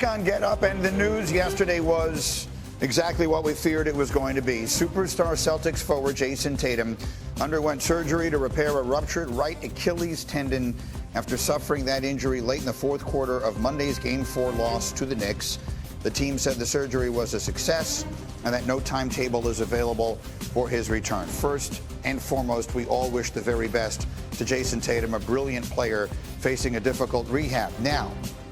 Back on Get Up, and the news yesterday was exactly what we feared it was going to be. Superstar Celtics forward Jason Tatum underwent surgery to repair a ruptured right Achilles tendon after suffering that injury late in the fourth quarter of Monday's Game 4 loss to the Knicks. The team said the surgery was a success and that no timetable is available for his return. First and foremost, we all wish the very best to Jason Tatum, a brilliant player facing a difficult rehab. Now,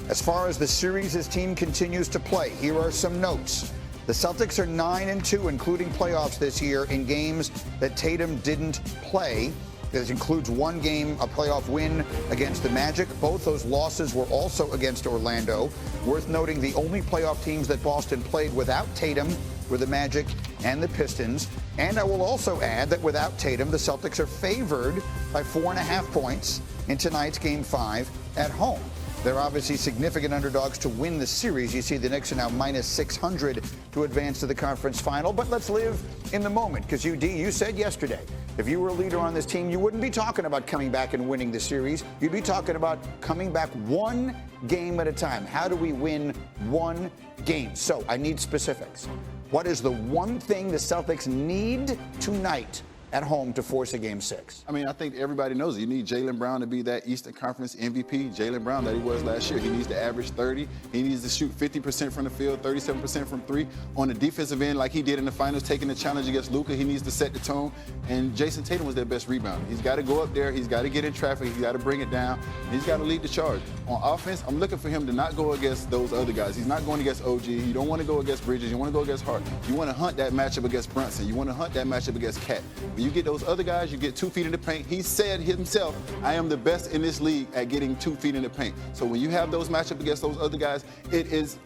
as far as the series his team continues to play, here are some notes. The Celtics are 9-2, including playoffs this year, in games that Tatum didn't play. This includes one game, a playoff win against the Magic. Both those losses were also against Orlando. Worth noting, the only playoff teams that Boston played without Tatum were the Magic and the Pistons. And I will also add that without Tatum, the Celtics are favored by 4.5 points in tonight's Game 5 at home. They're obviously significant underdogs to win the series. You see the Knicks are now minus 600 to advance to the conference final. But let's live in the moment, because you said yesterday, if you were a leader on this team, you wouldn't be talking about coming back and winning the series. You'd be talking about coming back one game at a time. How do we win one game? So I need specifics. What is the one thing the Celtics need tonight at home to force a Game 6? I mean, I think everybody knows it. You need Jaylen Brown to be that Eastern Conference MVP. Jaylen Brown that he was last year. He needs to average 30. He needs to shoot 50% from the field, 37% from three. On the defensive end, like he did in the finals, taking the challenge against Luka, he needs to set the tone. And Jason Tatum was their best rebounder. He's got to go up there. He's got to get in traffic. He's got to bring it down. He's got to lead the charge. On offense, I'm looking for him to not go against those other guys. He's not going against OG. You don't want to go against Bridges. You want to go against Hart. You want to hunt that matchup against Brunson. You want to hunt that matchup against Cat. When you get those other guys, you get 2 feet in the paint. He said himself, I am the best in this league at getting 2 feet in the paint. So when you have those matchups against those other guys, it is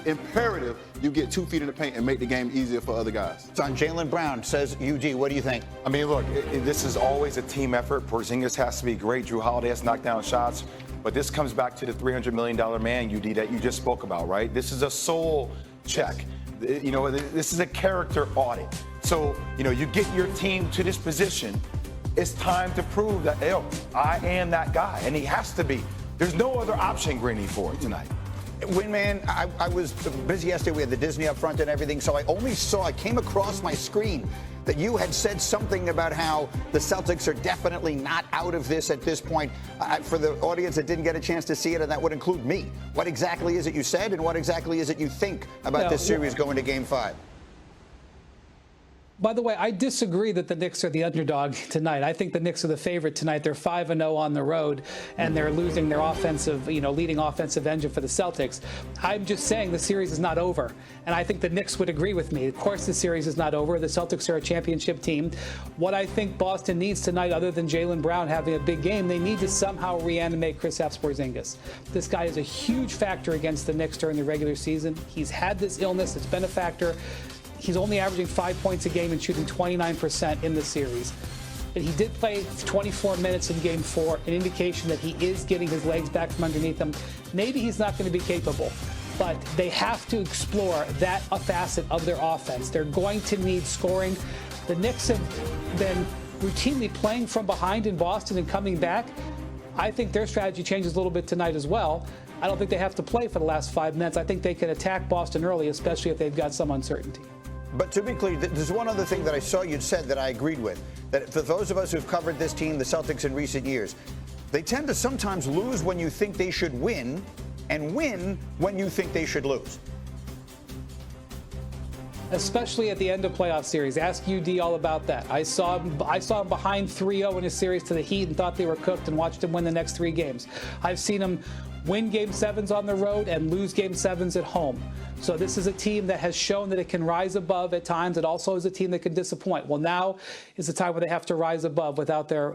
imperative you get 2 feet in the paint and make the game easier for other guys. It's on Jaylen Brown, says UG. What do you think? I mean, look, this is always a team effort. Porzingis has to be great. Drew Holiday has to knock down shots. But this comes back to the $300 million man, UD, that you just spoke about, right? This is a soul check. You know, this is a character audit. So, you know, you get your team to this position, it's time to prove that, yo, I am that guy. And he has to be. There's no other option, Greeny, for it tonight. Windman, I was busy yesterday. We had the Disney up front and everything, so I came across my screen that you had said something about how the Celtics are definitely not out of this at this point. For the audience that didn't get a chance to see it, and that would include me, what exactly is it you said, and what exactly is it you think about this series going to Game 5? By the way, I disagree that the Knicks are the underdog tonight. I think the Knicks are the favorite tonight. They're 5-0 on the road, and they're losing their offensive, leading offensive engine for the Celtics. I'm just saying the series is not over, and I think the Knicks would agree with me. Of course, the series is not over. The Celtics are a championship team. What I think Boston needs tonight, other than Jaylen Brown having a big game, they need to somehow reanimate Kristaps Porzingis. This guy is a huge factor against the Knicks during the regular season. He's had this illness. It's been a factor. He's only averaging 5 points a game and shooting 29% in the series. But he did play 24 minutes in Game 4, an indication that he is getting his legs back from underneath him. Maybe he's not going to be capable, but they have to explore that facet of their offense. They're going to need scoring. The Knicks have been routinely playing from behind in Boston and coming back. I think their strategy changes a little bit tonight as well. I don't think they have to play for the last 5 minutes. I think they can attack Boston early, especially if they've got some uncertainty. But to be clear, there's one other thing that I saw you'd said that I agreed with. That for those of us who've covered this team, the Celtics, in recent years, they tend to sometimes lose when you think they should win and win when you think they should lose. Especially at the end of playoff series. Ask UD all about that. I saw him behind 3-0 in a series to the Heat and thought they were cooked and watched him win the next 3 games. I've seen him win Game 7s on the road and lose Game 7s at home. So this is a team that has shown that it can rise above at times. It also is a team that can disappoint. Well, now is the time where they have to rise above without their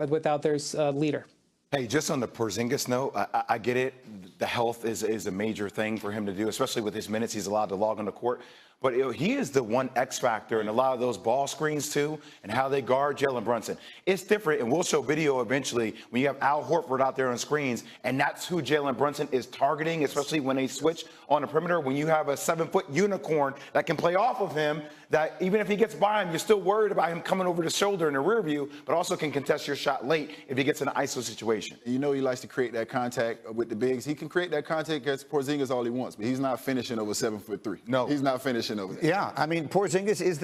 leader. Hey, just on the Porzingis note, I get it. The health is a major thing for him to do, especially with his minutes he's allowed to log on the court. But he is the one X factor in a lot of those ball screens, too, and how they guard Jalen Brunson. It's different, and we'll show video eventually when you have Al Horford out there on screens, and that's who Jalen Brunson is targeting, especially when they switch on the perimeter. When you have a 7-foot unicorn that can play off of him, that even if he gets by him, you're still worried about him coming over the shoulder in the rear view, but also can contest your shot late if he gets in an ISO situation. situation. You know he likes to create that contact with the bigs. He can create that contact against Porzingis all he wants, but he's not finishing over 7'3". No. He's not finishing over that. Yeah, I mean, Porzingis is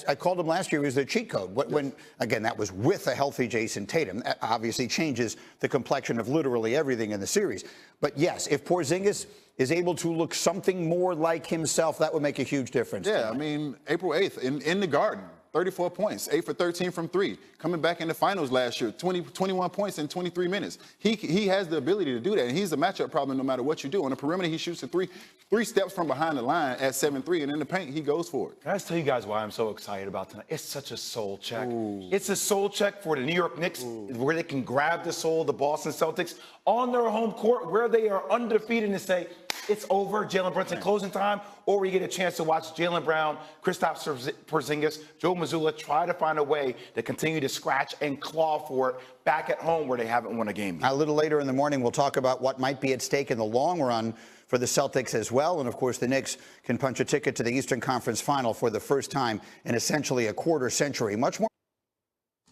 I called him last year, he was the cheat code. When again, that was with a healthy Jason Tatum. That obviously changes the complexion of literally everything in the series. But yes, if Porzingis is able to look something more like himself, that would make a huge difference. Yeah, I mean, April 8th in the Garden, 34 points, 8 for 13 from 3. Coming back in the finals last year, 21 points in 23 minutes. He has the ability to do that, and he's a matchup problem no matter what you do. On the perimeter, he shoots a three steps from behind the line at 7-3, and in the paint, he goes for it. Can I just tell you guys why I'm so excited about tonight? It's such a soul check. Ooh. It's a soul check for the New York Knicks, where they can grab the soul of the Boston Celtics on their home court, where they are undefeated, and say, it's over, Jalen Brunson, closing time, or we get a chance to watch Jalen Brown, Kristaps Porzingis, Joe Mazzulla try to find a way to continue to scratch and claw for it back at home where they haven't won a game yet. A little later in the morning, we'll talk about what might be at stake in the long run for the Celtics as well. And, of course, the Knicks can punch a ticket to the Eastern Conference Final for the first time in essentially a quarter century. Much more.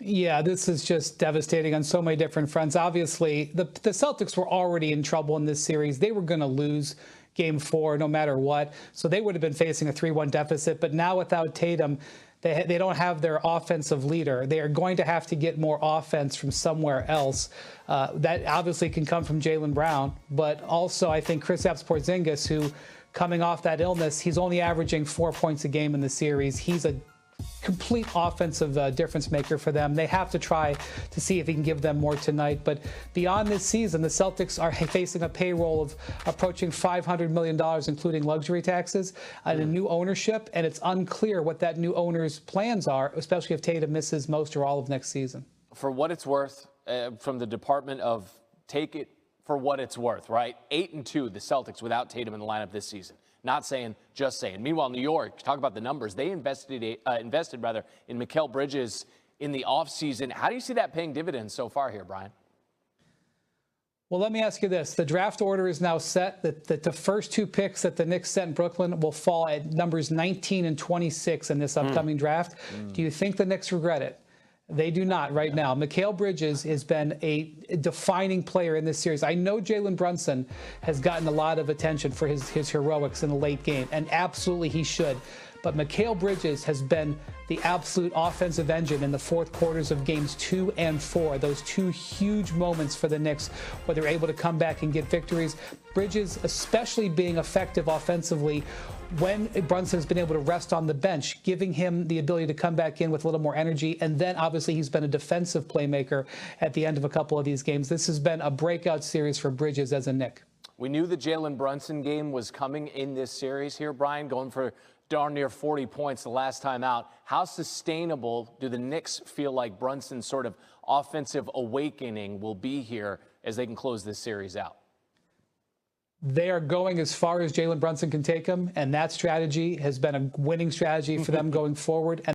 Yeah, this is just devastating on so many different fronts. Obviously, the Celtics were already in trouble in this series. They were going to lose Game 4 no matter what. So they would have been facing a 3-1 deficit. But now without Tatum, they don't have their offensive leader. They are going to have to get more offense from somewhere else. That obviously can come from Jaylen Brown. But also, I think Kristaps Porzingis, who coming off that illness, he's only averaging 4 points a game in the series. He's a complete offensive difference maker for them. They have to try to see if he can give them more tonight. But beyond this season, the Celtics are facing a payroll of approaching $500 million, including luxury taxes, and a new ownership. And it's unclear what that new owner's plans are, especially if Tatum misses most or all of next season. For what it's worth, from the Department of take it for what it's worth, right? 8-2, the Celtics without Tatum in the lineup this season. Not saying, just saying. Meanwhile, New York, talk about the numbers. They invested in Mikal Bridges in the offseason. How do you see that paying dividends so far here, Brian? Well, let me ask you this. The draft order is now set that the first 2 picks that the Knicks sent in Brooklyn will fall at numbers 19 and 26 in this upcoming draft. Do you think the Knicks regret it? They do not right now. Mikal Bridges has been a defining player in this series. I know Jalen Brunson has gotten a lot of attention for his heroics in the late game, and absolutely he should. But Mikal Bridges has been the absolute offensive engine in the fourth quarters of games 2 and 4. Those 2 huge moments for the Knicks where they're able to come back and get victories. Bridges, especially being effective offensively when Brunson has been able to rest on the bench, giving him the ability to come back in with a little more energy. And then obviously he's been a defensive playmaker at the end of a couple of these games. This has been a breakout series for Bridges as a Knick. We knew the Jalen Brunson game was coming in this series here, Brian, going for darn near 40 points the last time out. How sustainable do the Knicks feel like Brunson's sort of offensive awakening will be here as they can close this series out? They are going as far as Jalen Brunson can take them, and that strategy has been a winning strategy for them going forward. And